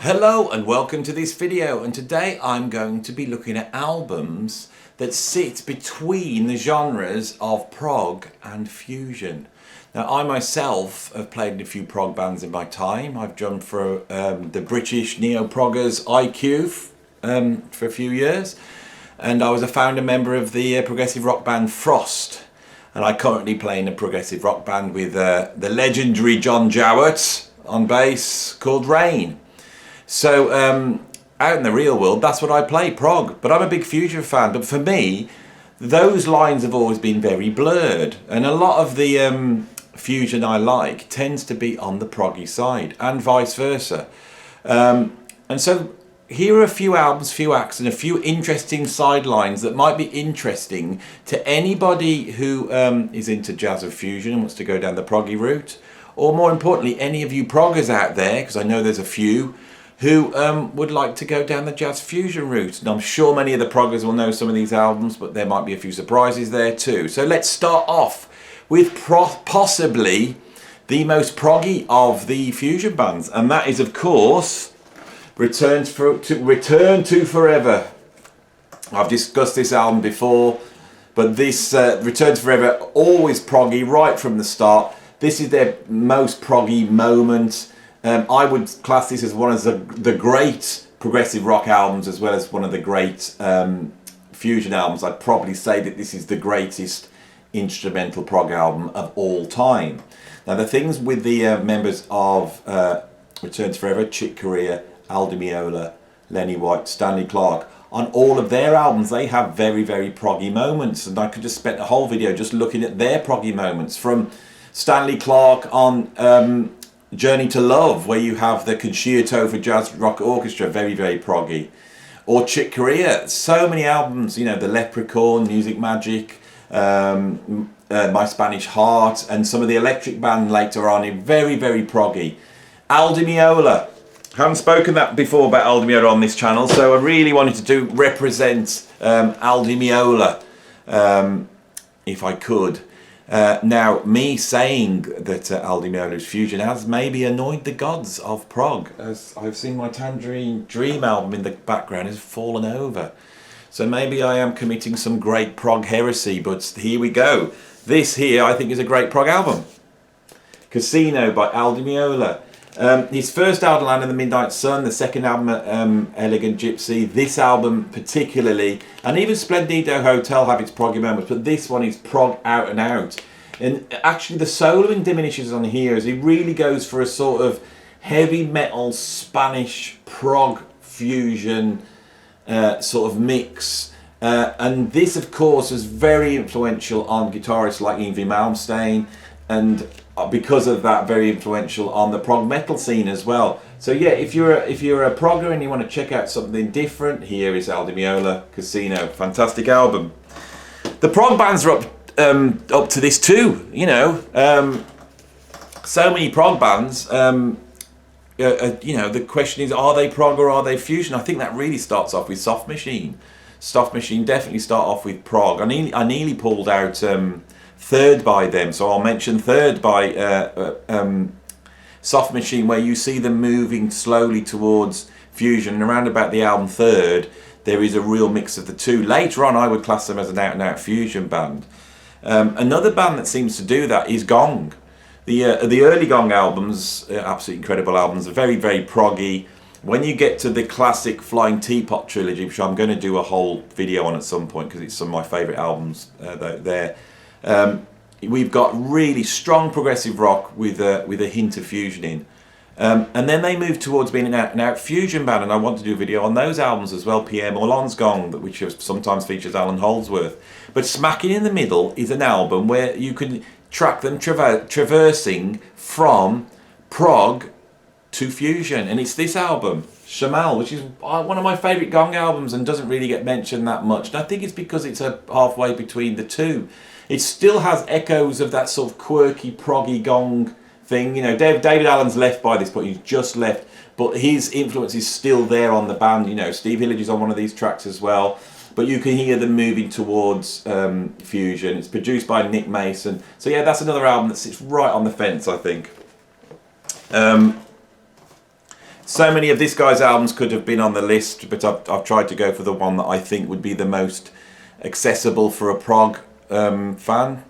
Hello and welcome to this video, and today I'm going to be looking at albums that sit between the genres of prog and fusion. Now I myself have played in a few prog bands in my time. I've drummed for the British neo-proggers IQ for a few years, and I was a founder member of the progressive rock band Frost, and I currently play in a progressive rock band with the legendary John Jowett on bass called Rain. So out in the real world, that's what I play, prog. But I'm a big fusion fan. But for me, those lines have always been very blurred. And a lot of the fusion I like tends to be on the proggy side, and vice versa. And so here are a few albums, few acts, and a few interesting sidelines that might be interesting to anybody who is into jazz or fusion and wants to go down the proggy route. Or more importantly, any of you proggers out there, because I know there's a few, who would like to go down the jazz fusion route. And I'm sure many of the proggers will know some of these albums, but there might be a few surprises there too. So let's start off with possibly the most proggy of the fusion bands, and that is, of course, Return to Forever. I've discussed this album before, but this Return to Forever, always proggy right from the start. This is their most proggy moment. I would class this as one of the great progressive rock albums, as well as one of the great fusion albums. I'd probably say that this is the greatest instrumental prog album of all time. Now, the things with the members of Return to Forever, Chick Corea, Al Di Meola, Lenny White, Stanley Clarke, on all of their albums, they have very, very proggy moments. And I could just spend a whole video just looking at their proggy moments. From Stanley Clarke on Journey to Love, where you have the concerto for jazz rock orchestra, very, very proggy. Or Chick Corea, so many albums, you know, The Leprechaun, Music Magic, My Spanish Heart, and some of the Electric Band later on, very, very proggy. Al Di Meola, haven't spoken that before about Al Di Meola on this channel, so I really wanted to represent Al Di Meola, if I could. Now, me saying that Al Di Meola's fusion has maybe annoyed the gods of prog, as I've seen my Tangerine Dream album in the background has fallen over. So maybe I am committing some great prog heresy, but here we go. This here, I think, is a great prog album. Casino by Al Di Meola. His first album, Land in the Midnight Sun, the second album, Elegant Gypsy, this album particularly, and even Splendido Hotel have its proggy moments, but this one is prog out and out. And actually the soloing diminishes on here as he really goes for a sort of heavy metal Spanish prog fusion sort of mix. And this, of course, was very influential on guitarists like Yngwie Malmsteen, and because of that, very influential on the prog metal scene as well. So yeah, if you're a progger and you want to check out something different, here is Al Di Meola, Casino, fantastic album. The prog bands are up to this too, you know. So many prog bands. You know, the question is, are they prog or are they fusion? I think that really starts off with Soft Machine. Soft Machine definitely start off with prog. I nearly pulled out Third by them, so I'll mention Third by Soft Machine, where you see them moving slowly towards fusion, and around about the album Third there is a real mix of the two. Later on I would class them as an out and out fusion band. Another band that seems to do that is Gong. The early Gong albums, absolutely incredible albums, are very, very proggy. When you get to the classic Flying Teapot trilogy, which I'm going to do a whole video on at some point because it's some of my favourite albums there, we've got really strong progressive rock with a hint of fusion in, and then they move towards being an out fusion band, and I want to do a video on those albums as well. PM Orlon's Gong, which sometimes features Alan Holdsworth. But smacking in the middle is an album where you can track them traversing from prog to fusion, and it's this album, Shamal, which is one of my favourite Gong albums and doesn't really get mentioned that much. And I think it's because it's halfway between the two. It still has echoes of that sort of quirky, proggy Gong thing. You know, David Allen's left by this point, he's just left, but his influence is still there on the band. You know, Steve Hillage is on one of these tracks as well, but you can hear them moving towards fusion. It's produced by Nick Mason. So yeah, that's another album that sits right on the fence, I think. So many of this guy's albums could have been on the list, but I've tried to go for the one that I think would be the most accessible for a prog fan,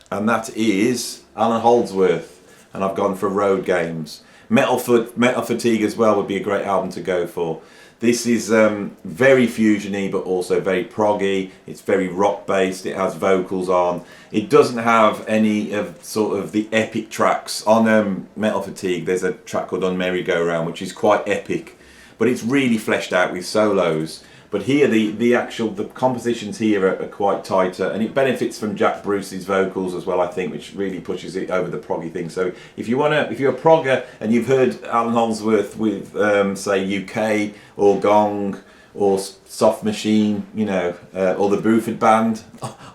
and that is Alan Holdsworth, and I've gone for Road Games. Metal Fatigue as well would be a great album to go for. This is very fusiony, but also very proggy. It's very rock based. It has vocals on. It doesn't have any of sort of the epic tracks on Metal Fatigue. There's a track called On Merry Go Round, which is quite epic, but it's really fleshed out with solos. But here, the compositions here are quite tighter, and it benefits from Jack Bruce's vocals as well, I think, which really pushes it over the proggy thing. So if you're a progger and you've heard Alan Holdsworth with, say, UK or Gong or Soft Machine, you know, or the Bruford Band,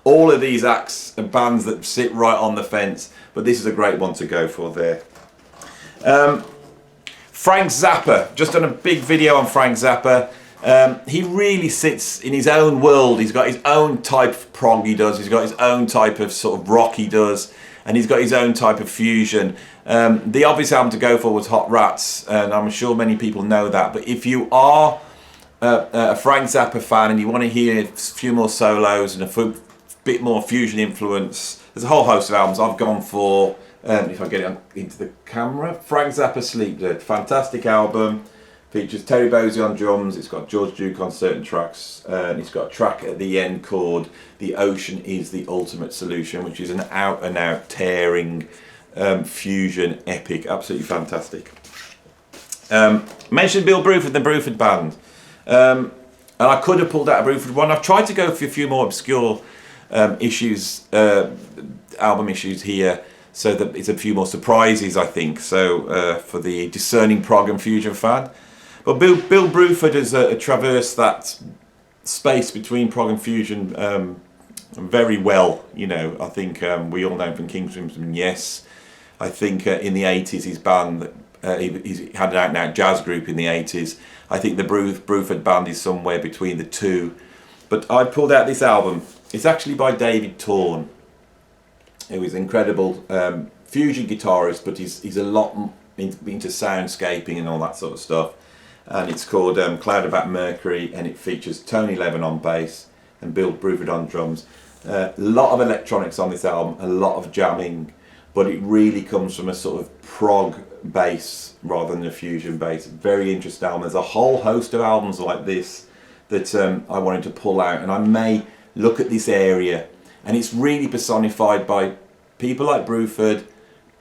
all of these acts are bands that sit right on the fence. But this is a great one to go for there. Frank Zappa, just done a big video on Frank Zappa. He really sits in his own world. He's got his own type of prog he does. He's got his own type of sort of rock he does, and he's got his own type of fusion. The obvious album to go for was Hot Rats, and I'm sure many people know that. But if you are a Frank Zappa fan and you want to hear a few more solos and a bit more fusion influence, there's a whole host of albums. I've gone for, if I get it into the camera, Frank Zappa Sleep Dead. Fantastic album. Features Terry Bozzio on drums. It's got George Duke on certain tracks, and it's got a track at the end called "The Ocean Is the Ultimate Solution," which is an out-and-out tearing fusion epic. Absolutely fantastic. Mentioned Bill Bruford, the Bruford Band, and I could have pulled out a Bruford one. I've tried to go for a few more obscure issues, album issues here, so that it's a few more surprises, I think. So for the discerning prog and fusion fan. But Bill Bruford has traversed that space between prog and fusion very well. You know, I think we all know him from King Crimson. Yes, I think in the 80s his band, he had an out-and-out jazz group in the 80s. I think the Bruford Band is somewhere between the two. But I pulled out this album. It's actually by David Torn, who is an incredible fusion guitarist, but he's a lot into soundscaping and all that sort of stuff. And it's called Cloud About Mercury, and it features Tony Levin on bass and Bill Bruford on drums. A lot of electronics on this album, a lot of jamming, but it really comes from a sort of prog bass rather than a fusion bass. Very interesting album. There's a whole host of albums like this that I wanted to pull out, and I may look at this area, and it's really personified by people like Bruford,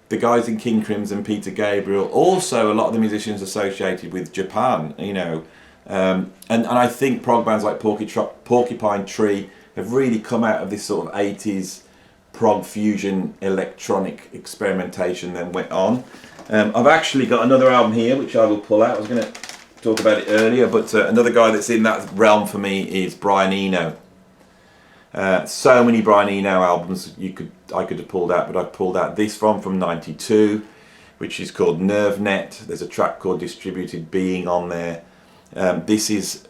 the guys in King Crimson, Peter Gabriel, also a lot of the musicians associated with Japan, you know, and I think prog bands like Porcupine Tree have really come out of this sort of 80s prog fusion electronic experimentation that went on. I've actually got another album here which I will pull out. I was going to talk about it earlier, but another guy that's in that realm for me is Brian Eno. So many Brian Eno albums I could have pulled out, but I pulled out this from '92, which is called Nerve Net. There's a track called Distributed Being on there. This is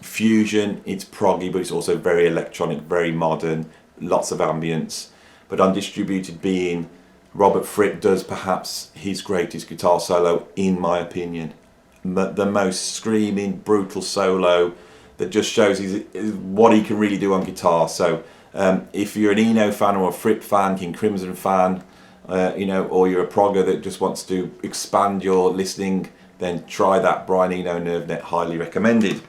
fusion. It's proggy, but it's also very electronic, very modern, lots of ambience. But on Distributed Being, Robert Fripp does perhaps his greatest guitar solo, in my opinion. The most screaming, brutal solo that just shows what he can really do on guitar. So if you're an Eno fan or a Fripp fan, King Crimson fan, you know, or you're a progger that just wants to expand your listening, then try that Brian Eno Nerve Net. Highly recommended.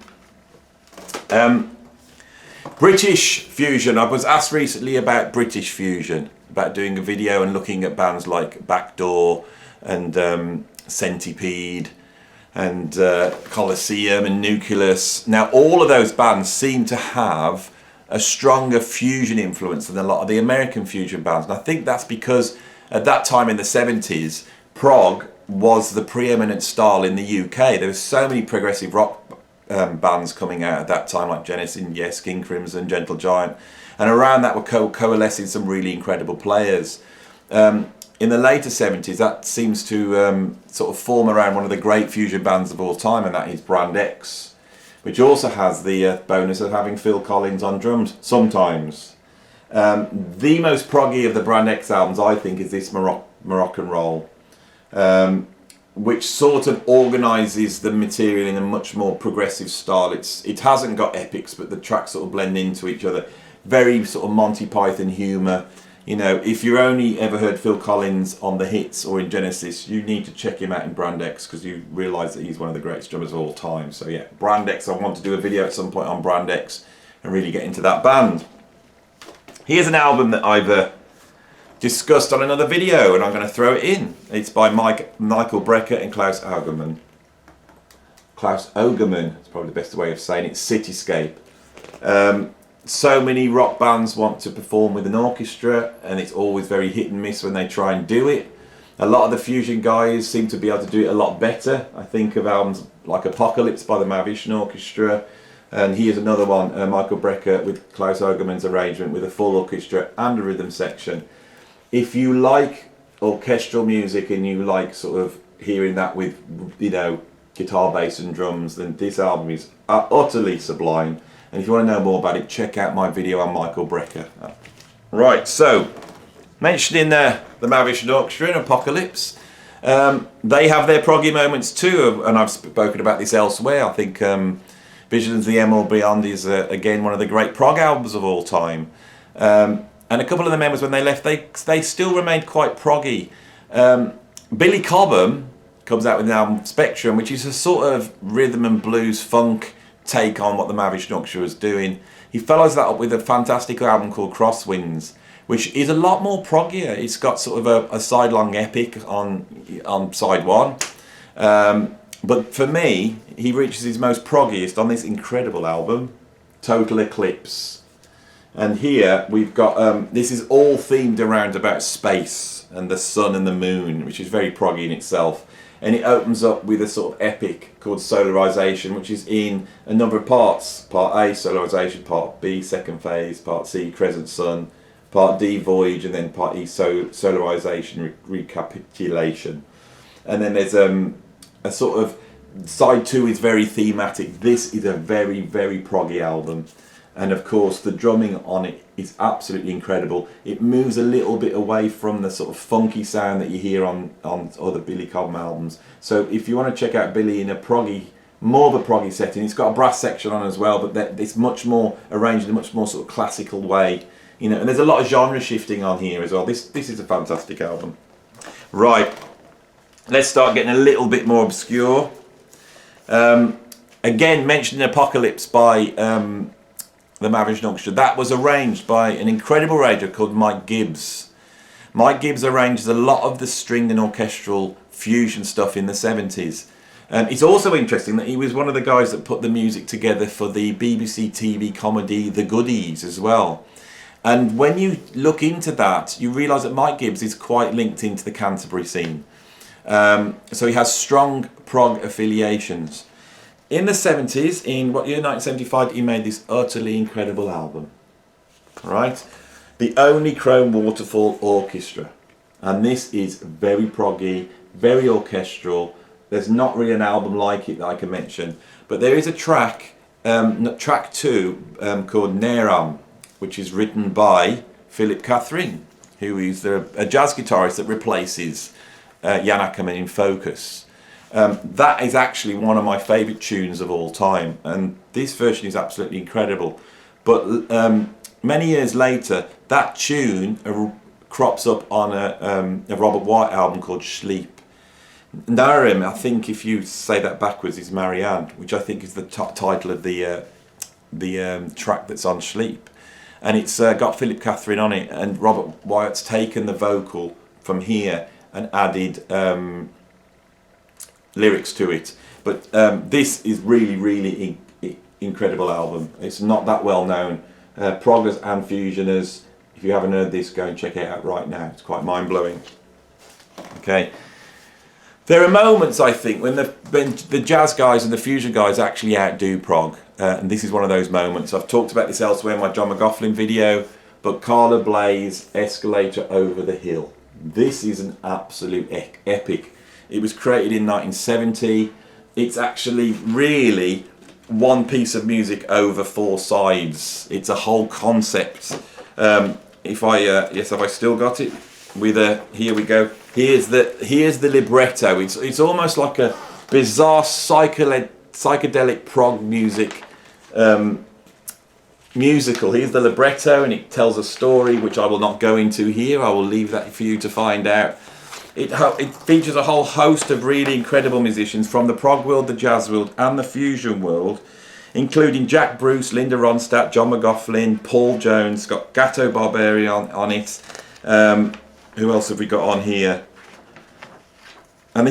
British fusion. I was asked recently about British fusion, about doing a video and looking at bands like Backdoor and Centipede and Colosseum and Nucleus. Now all of those bands seem to have a stronger fusion influence than a lot of the American fusion bands, and I think that's because at that time in the 70s prog was the preeminent style in the UK. There were so many progressive rock bands coming out at that time, like Genesis, Yes, King Crimson, Gentle Giant, and around that were coalescing some really incredible players. In the later 70s, that seems to sort of form around one of the great fusion bands of all time, and that is Brand X, which also has the bonus of having Phil Collins on drums sometimes. The most proggy of the Brand X albums, I think, is this Moroccan Roll. which sort of organises the material in a much more progressive style. It hasn't got epics, but the tracks sort of blend into each other. Very sort of Monty Python humour. You know, if you only ever heard Phil Collins on the hits or in Genesis, you need to check him out in Brand X, because you realise that he's one of the greatest drummers of all time. So yeah, Brand X, I want to do a video at some point on Brand X and really get into that band. Here's an album that I've discussed on another video, and I'm going to throw it in. It's by Michael Brecker and Klaus Ogerman. Klaus Ogerman, it's probably the best way of saying it. Cityscape. So many rock bands want to perform with an orchestra, and it's always very hit and miss when they try and do it. A lot of the fusion guys seem to be able to do it a lot better. I think of albums like Apocalypse by the Mahavishnu Orchestra, and here's another one, Michael Brecker with Klaus Ogerman's arrangement with a full orchestra and a rhythm section. If you like orchestral music and you like sort of hearing that with, you know, guitar, bass and drums, then this album is utterly sublime. And if you want to know more about it, check out my video on Michael Brecker. Right, so mentioning the Mahavishnu Orchestra and Apocalypse, they have their proggy moments too, and I've spoken about this elsewhere. I think Visions of the Emerald Beyond is again one of the great prog albums of all time. And a couple of the members, when they left, they still remained quite proggy. Billy Cobham comes out with an album, Spectrum, which is a sort of rhythm and blues funk take on what the Mahavishnu Orchestra was doing. He follows that up with a fantastic album called Crosswinds, which is a lot more proggier. It's got sort of a side-long epic on side one. But for me, he reaches his most proggiest on this incredible album, Total Eclipse. And here we've got, this is all themed around about space and the sun and the moon, which is very proggy in itself. And it opens up with a sort of epic called Solarization, which is in a number of parts. Part A, Solarization, Part B, Second Phase, Part C, Crescent Sun, Part D, Voyage, and then Part E, Solarization, Recapitulation. And then there's a sort of, side 2 is very thematic. This is a very, very proggy album. And of course the drumming on it is absolutely incredible. It moves a little bit away from the sort of funky sound that you hear on other Billy Cobham albums. So if you want to check out Billy in a proggy, more of a proggy setting, it's got a brass section on as well, but it's much more arranged in a much more sort of classical way. You know, and there's a lot of genre shifting on here as well. This is a fantastic album. Right, let's start getting a little bit more obscure. Again, mentioning Apocalypse by the Mahavishnu Orchestra. That was arranged by an incredible arranger called Mike Gibbs. Mike Gibbs arranges a lot of the string and orchestral fusion stuff in the 70s. It's also interesting that he was one of the guys that put the music together for the BBC TV comedy The Goodies as well. And when you look into that, you realise that Mike Gibbs is quite linked into the Canterbury scene. So he has strong prog affiliations. In the 70s, in what year, 1975, he made this utterly incredible album, right? The Only Chrome Waterfall Orchestra. And this is very proggy, very orchestral. There's not really an album like it that I can mention. But there is a track, track 2, called Neram, which is written by Philip Catherine, who is a jazz guitarist that replaces Jan Akkerman in Focus. That is actually one of my favourite tunes of all time, and this version is absolutely incredible. But many years later, that tune crops up on a Robert White album called Sleep. Narim, I think if you say that backwards, is Marianne, which I think is the top title of the track that's on Sleep. And it's got Philip Catherine on it, and Robert Wyatt's taken the vocal from here and added lyrics to it. But this is really, really incredible album. It's not that well known. Proggers and fusioners, if you haven't heard this, go and check it out right now. It's quite mind-blowing. Okay. There are moments, I think, when the jazz guys and the fusion guys actually outdo prog. And this is one of those moments. I've talked about this elsewhere in my John McGoughlin video, but Carla Bley's Escalator Over the Hill. This is an absolute epic. It was created in 1970. It's actually really one piece of music over 4 sides. It's a whole concept. Have I still got it? With here we go. Here's the libretto. It's almost like a bizarre psychedelic prog musical. Here's the libretto, and it tells a story which I will not go into here. I will leave that for you to find out. It features a whole host of really incredible musicians from the prog world, the jazz world, and the fusion world, including Jack Bruce, Linda Ronstadt, John McLaughlin, Paul Jones. It's got Gato Barbieri on it. Who else have we got on here? And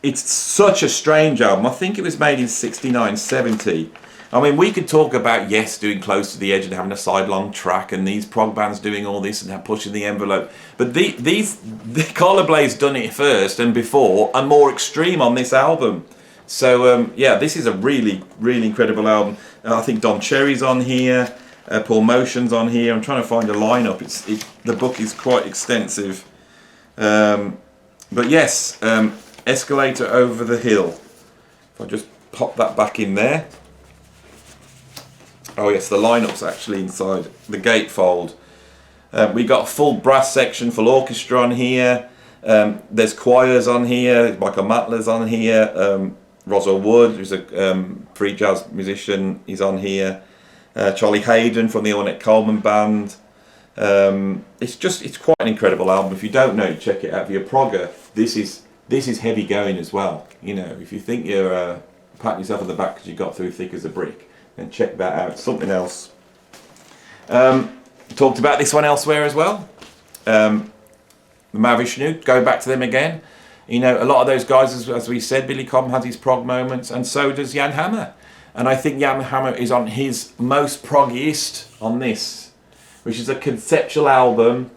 it's such a strange album. I think it was made in 69, 70. I mean, we could talk about, yes, doing Close to the Edge and having a sidelong track, and these prog bands doing all this and pushing the envelope. But the Collar Blaze done it first and before, and more extreme on this album. So yeah, this is a really, really incredible album. I think Don Cherry's on here, Paul Motion's on here. I'm trying to find a lineup. The book is quite extensive. But yes, Escalator Over the Hill. If I just pop that back in there. Oh yes, the lineup's actually inside the gatefold. We got a full brass section, full orchestra on here. There's choirs on here. Michael Matler's on here. Roswell Wood, who's a free jazz musician, is on here. Charlie Hayden from the Ornette Coleman Band. It's quite an incredible album. If you don't know, check it out. If you're a progger, this is heavy going as well. You know, if you think you're patting yourself on the back because you got through thick as a brick, then check that out. Something else. Talked about this one elsewhere as well. The Mahavishnu, going back to them again. You know, a lot of those guys, as we said, Billy Cobham has his prog moments, and so does Jan Hammer. And I think Jan Hammer is on his most proggiest on this, which is a conceptual album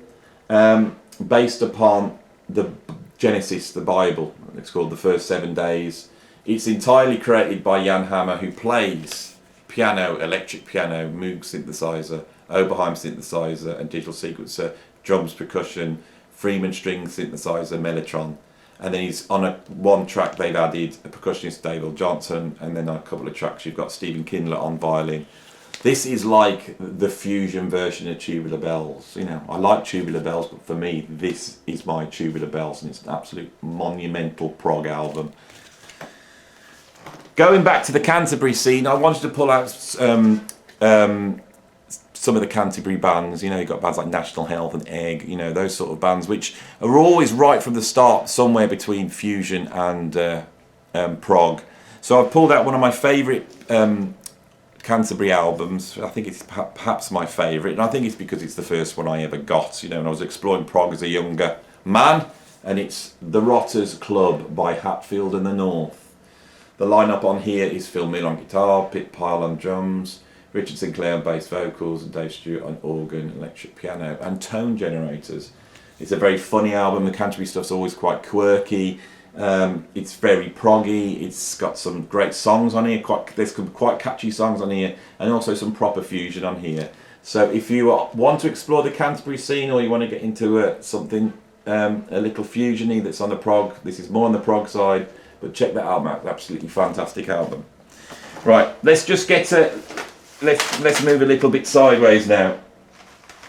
based upon the Genesis, the Bible. It's called The First 7 Days. It's entirely created by Jan Hammer, who plays piano, electric piano, Moog synthesizer, Oberheim synthesizer and digital sequencer, drums, percussion, Freeman string synthesizer, Mellotron. And then he's on one track they've added a percussionist, David Johnson, and then on a couple of tracks you've got Stephen Kindler on violin. This is like the fusion version of Tubular Bells. You know, I like Tubular Bells, but for me this is my Tubular Bells, and it's an absolute monumental prog album. Going back to the Canterbury scene, I wanted to pull out some of the Canterbury bands. You know, you've got bands like National Health and Egg, you know, those sort of bands, which are always right from the start somewhere between fusion and prog. So I've pulled out one of my favourite Canterbury albums. I think it's perhaps my favourite, and I think it's because it's the first one I ever got, you know, and I was exploring prog as a younger man, and it's The Rotters Club by Hatfield and the North. The lineup on here is Phil Mill on guitar, Pit Pyle on drums, Richard Sinclair on bass vocals, and Dave Stewart on organ, electric piano, and tone generators. It's a very funny album. The Canterbury stuff's always quite quirky. It's very proggy. It's got some great songs on here. There's some quite catchy songs on here, and also some proper fusion on here. So if you want to explore the Canterbury scene, or you want to get into something a little fusiony that's on the prog, this is more on the prog side. But check that album out. Absolutely fantastic album. Right, let's just get to. Let's move a little bit sideways now.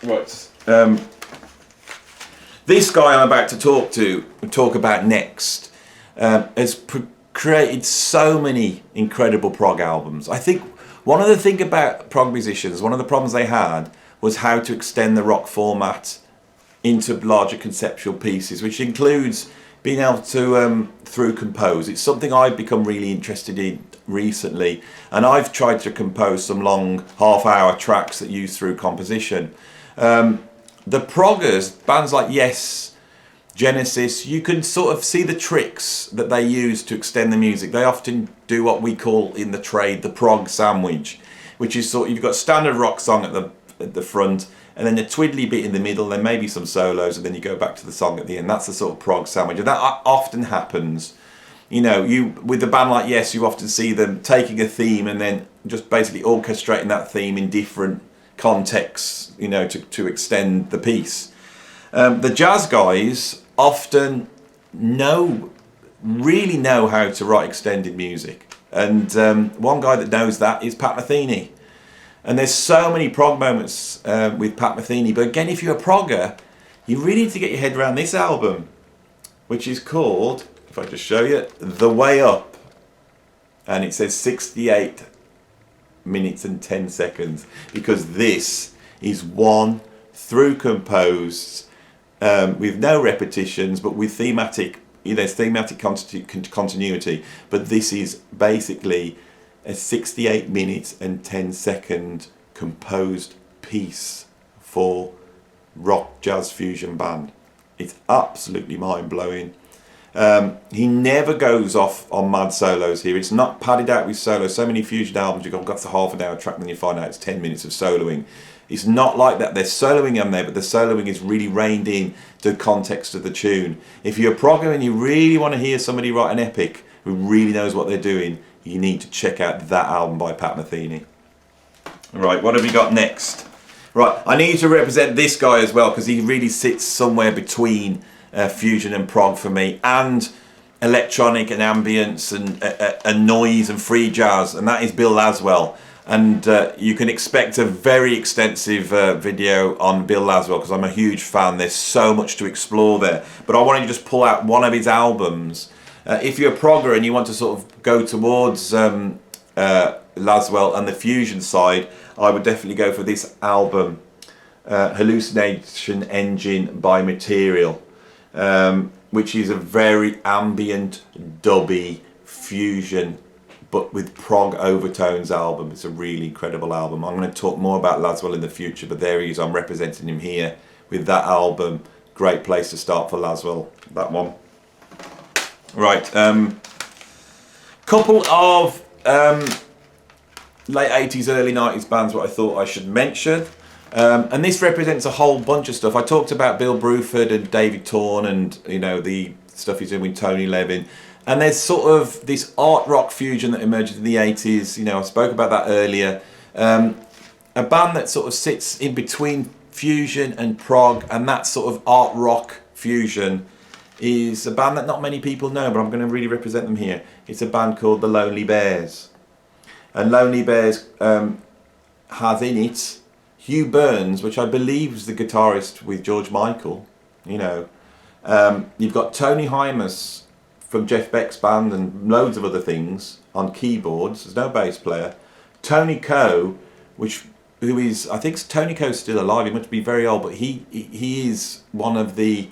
Right. This guy I'm about to talk about next, has created so many incredible prog albums. I think one of the things about prog musicians, one of the problems they had, was how to extend the rock format into larger conceptual pieces, which includes being able to through compose. It's something I've become really interested in recently, and I've tried to compose some long half-hour tracks that use through composition. The proggers, bands like Yes, Genesis, you can sort of see the tricks that they use to extend the music. They often do what we call in the trade the prog sandwich, which is sort of, you've got a standard rock song at the front, and then a twiddly bit in the middle, then maybe some solos, and then you go back to the song at the end. That's the sort of prog sandwich, and that often happens. You know, with a band like Yes, you often see them taking a theme and then just basically orchestrating that theme in different contexts, you know, to extend the piece. The jazz guys often really know how to write extended music, and one guy that knows that is Pat Metheny. And there's so many prog moments with Pat Metheny, but again, if you're a progger, you really need to get your head around this album. which is called, if I just show you, The Way Up. And it says 68 minutes and 10 seconds, because this is one through composed with no repetitions, but with thematic, there's thematic continuity, but this is basically a 68 minutes and 10 second composed piece for rock jazz fusion band. It's absolutely mind-blowing. He never goes off on mad solos here. It's not padded out with solos. So many fusion albums, you've got to half an hour track, then you find out it's 10 minutes of soloing. It's not like that. There's soloing on there, but the soloing is really reined in to the context of the tune. If you're a progger and you really want to hear somebody write an epic who really knows what they're doing, you need to check out that album by Pat Metheny. Right, what have we got next? Right, I need to represent this guy as well, because he really sits somewhere between fusion and prog for me, and electronic and ambience and noise and free jazz, and that is Bill Laswell. And you can expect a very extensive video on Bill Laswell, because I'm a huge fan. There's so much to explore there. But I wanted to just pull out one of his albums. If you're a progger and you want to sort of go towards Laswell and the fusion side, I would definitely go for this album, Hallucination Engine by Material, which is a very ambient, dubby fusion, but with prog overtones album. It's a really incredible album. I'm going to talk more about Laswell in the future, but there he is. I'm representing him here with that album. Great place to start for Laswell, that one. Right, couple of late 80s, early 90s bands what I thought I should mention. And this represents a whole bunch of stuff. I talked about Bill Bruford and David Torn and, the stuff he's doing with Tony Levin. And there's sort of this art rock fusion that emerged in the 80s. I spoke about that earlier. A band that sort of sits in between fusion and prog, and that sort of art rock fusion is a band that not many people know, but I'm going to really represent them here. It's a band called the Lonely Bears. And Lonely Bears has in it Hugh Burns, which I believe is the guitarist with George Michael. You've got Tony Hymas from Jeff Beck's band and loads of other things on keyboards. There's no bass player. Tony Coe, who is, I think Tony Coe's still alive. He must be very old, but he is one of the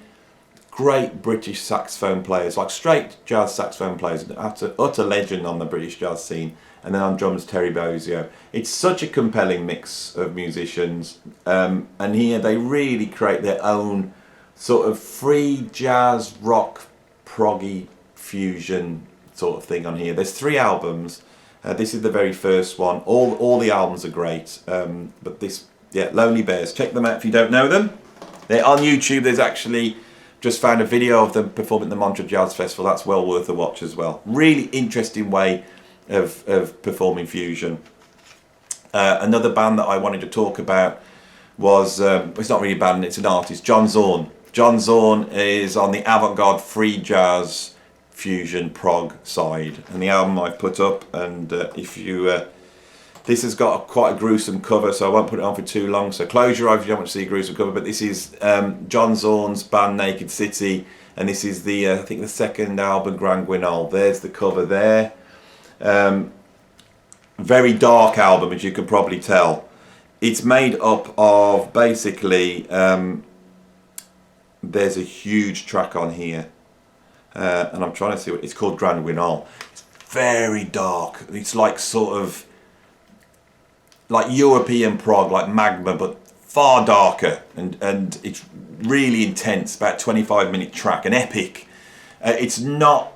great British saxophone players, like straight jazz saxophone players, utter legend on the British jazz scene. And then on drums, Terry Bozzio. It's such a compelling mix of musicians, and here they really create their own sort of free jazz rock proggy fusion sort of thing on here. There's 3 albums. This is the very first one. All the albums are great, but this, Lonely Bears. Check them out if you don't know them. They're on YouTube. There's actually just found a video of them performing at the Montreux Jazz Festival. That's well worth a watch as well. Really interesting way of performing fusion. Another band that I wanted to talk about was, it's not really a band, it's an artist, John Zorn. John Zorn is on the avant-garde free jazz fusion prog side, and the album I've put up, and if you this has got quite a gruesome cover, so I won't put it on for too long, so close your eyes if you don't want to see a gruesome cover. But this is John Zorn's band Naked City, and this is the I think the second album, Gregory Knoll. There's the cover there. Very dark album, as you can probably tell. It's made up of basically there's a huge track on here, and I'm trying to see what it's called. Gregory Knoll. It's very dark. It's like sort of like European prog, like Magma, but far darker, and it's really intense. About 25-minute track, an epic. It's not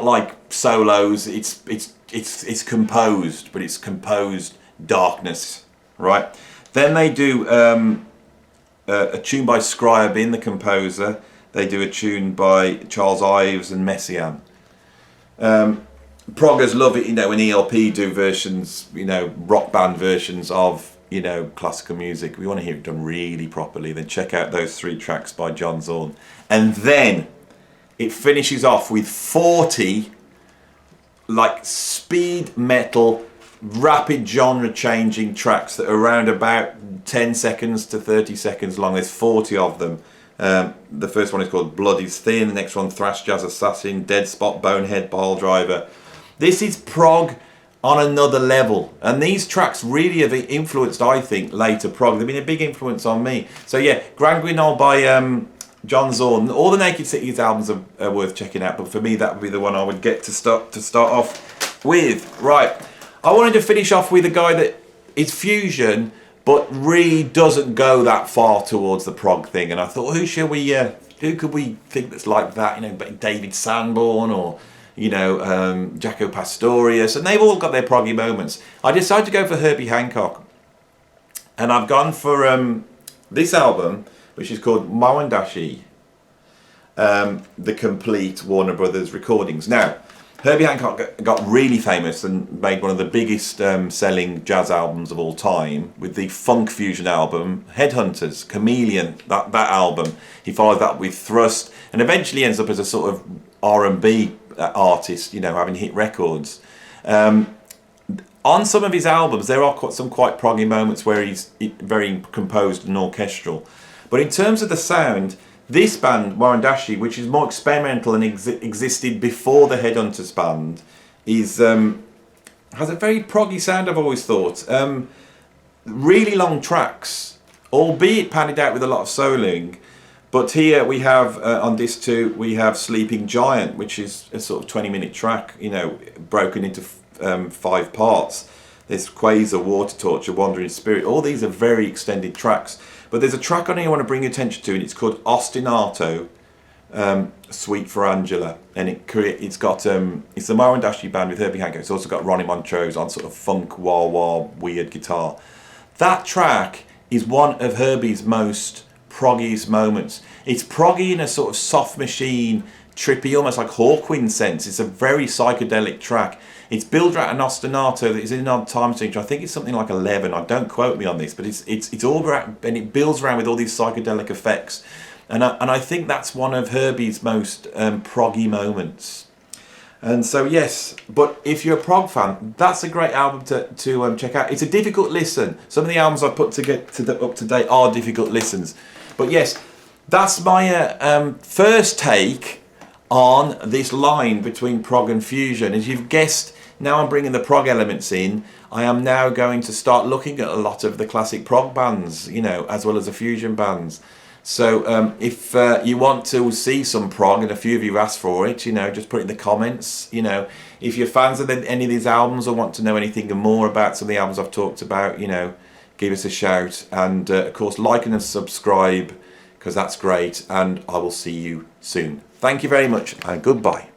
like solos. It's composed, but it's composed darkness, right? Then they do a tune by Scriabin, the composer. They do a tune by Charles Ives and Messiaen. Proggers love it, when ELP do versions, rock band versions of, classical music. We want to hear it done really properly. Then check out those 3 tracks by John Zorn. And then it finishes off with 40 like speed metal, rapid genre changing tracks that are around about 10 seconds to 30 seconds long. There's 40 of them. The first one is called Blood is Thin, the next one Thrash Jazz Assassin, Dead Spot, Bonehead, Ball Driver. This is prog on another level, and these tracks really have influenced, I think, later prog. They've been a big influence on me. So yeah, Gregory Knoll by John Zorn. All the Naked Cities albums are worth checking out, but for me that would be the one I would get to start off with. Right, I wanted to finish off with a guy that is fusion, but really doesn't go that far towards the prog thing. And I thought, who could we think that's like that? You know, David Sanborn or, you know, Jaco Pastorius, and they've all got their proggy moments. I decided to go for Herbie Hancock, and I've gone for this album, which is called Mowandashi, the complete Warner Brothers recordings. Now, Herbie Hancock got really famous and made one of the biggest selling jazz albums of all time with the funk fusion album Headhunters, Chameleon, that album. He followed that with Thrust, and eventually ends up as a sort of R&B artist, you know, having hit records. On some of his albums there are some quite proggy moments where he's very composed and orchestral, but in terms of the sound, this band Mowandashi, which is more experimental and existed before the Headhunters band, is has a very proggy sound, I've always thought. Really long tracks, albeit padded out with a lot of soloing. But here we have, on disc 2, we have Sleeping Giant, which is a sort of 20-minute track, you know, broken into 5 parts. There's Quasar, Water Torture, Wandering Spirit. All these are very extended tracks. But there's a track on here I want to bring your attention to, and it's called Ostinato, Suite for Angela. And it's got, it's the Mowandashi band with Herbie Hancock. It's also got Ronnie Montrose on sort of funk, wah-wah, weird guitar. That track is one of Herbie's most proggiest moments. It's proggy in a sort of soft machine, trippy, almost like Hawkwind sense. It's a very psychedelic track. It's built around an ostinato that is in an time signature. I think it's something like 11. Don't quote me on this, but it's all around, and it builds around with all these psychedelic effects. And I think that's one of Herbie's most proggy moments. And so yes, but if you're a prog fan, that's a great album to check out. It's a difficult listen. Some of the albums I put to get to up to date are difficult listens. But yes, that's my first take on this line between prog and fusion. As you've guessed, now I'm bringing the prog elements in. I am now going to start looking at a lot of the classic prog bands, you know, as well as the fusion bands. So if you want to see some prog, and a few of you asked for it, you know, just put it in the comments. You know, if you're fans of any of these albums or want to know anything more about some of the albums I've talked about, you know, give us a shout. And of course, like and subscribe, because that's great. And I will see you soon. Thank you very much, and goodbye.